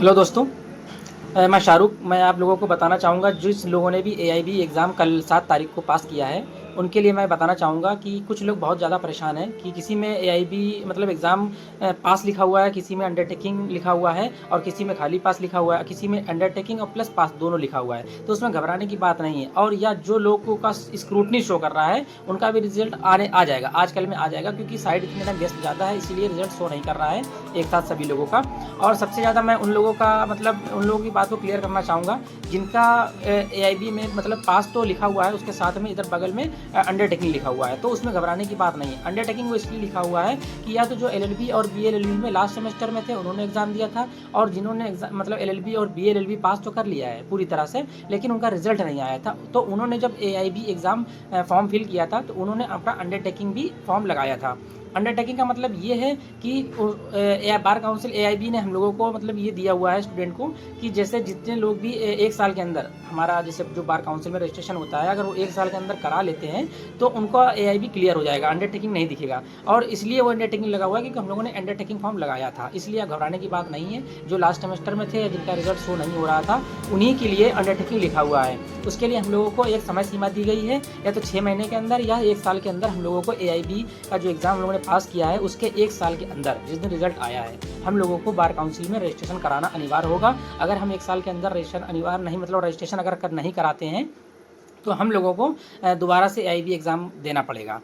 Hello दोस्तों। मैं शाहरुख। मैं आप लोगों को बताना चाहूँगा जिस लोगों ने भी एआईबी एग्ज़ाम कल 7 तारीख को पास किया है, उनके लिए मैं बताना चाहूँगा कि कुछ लोग बहुत ज़्यादा परेशान हैं कि किसी में एआईबी मतलब एग्ज़ाम पास लिखा हुआ है, किसी में अंडरटेकिंग लिखा हुआ है और किसी में खाली पास लिखा हुआ है, किसी में अंडरटेकिंग और प्लस पास दोनों लिखा हुआ है। तो उसमें घबराने की बात नहीं है और या जो लोगों का स्क्रूटनी शो कर रहा है, उनका भी रिज़ल्ट आ जाएगा, आजकल में आ जाएगा क्योंकि साइट इतने टाइम व्यस्त ज़्यादा है, इसीलिए रिज़ल्ट शो नहीं कर रहा है एक साथ सभी लोगों का। और सबसे ज़्यादा मैं उन लोगों का मतलब उन लोगों की बात को क्लियर करना चाहूँगा जिनका एआईबी में मतलब पास तो लिखा हुआ है, उसके साथ में इधर बगल में अंडरटेकिंग लिखा हुआ है, तो उसमें घबराने की बात नहीं है। अंडरटेकिंग वो इसलिए लिखा हुआ है कि या तो जो एलएलबी और बीएलएलबी में लास्ट सेमेस्टर में थे उन्होंने एग्ज़ाम दिया था और जिन्होंने एग्ज़ाम मतलब एलएलबी और बीएलएलबी पास तो कर लिया है पूरी तरह से, लेकिन उनका रिजल्ट नहीं आया था। तो उन्होंने जब एआईबी एग्ज़ाम फॉर्म फिल किया था तो उन्होंने अपना अंडरटेकिंग भी फॉर्म लगाया था। अंडरटेकिंग का मतलब ये है कि बार काउंसिल एआईबी ने हम लोगों को मतलब ये दिया हुआ है स्टूडेंट को कि जैसे जितने लोग भी एक साल के अंदर हमारा जैसे जो बार काउंसिल में रजिस्ट्रेशन होता है, अगर वो एक साल के अंदर करा लेते हैं तो उनका एआईबी क्लियर हो जाएगा, अंडरटेकिंग नहीं दिखेगा। और इसलिए वो अंडरटेकिंग लगा हुआ है क्योंकि हम लोगों ने अंडरटेकिंग फॉर्म लगाया था, इसलिए अब घबराने की बात नहीं है। जो लास्ट सेमेस्टर में थे जिनका रिजल्ट शो नहीं हो रहा था, उन्हीं के लिए अंडरटेकिंग लिखा हुआ है। उसके लिए हम लोगों को एक समय सीमा दी गई है, या तो 6 महीने के अंदर या 1 साल के अंदर हम लोगों को एआईबी का जो एग्ज़ाम हम लोगों ने पास किया है उसके 1 साल के अंदर जिस दिन रिजल्ट आया है हम लोगों को बार काउंसिल में रजिस्ट्रेशन कराना अनिवार्य होगा। अगर हम 1 साल के अंदर रजिस्ट्रेशन अनिवार्य नहीं मतलब रजिस्ट्रेशन अगर नहीं कराते हैं तो हम लोगों को दोबारा से एआईबी एग्ज़ाम देना पड़ेगा।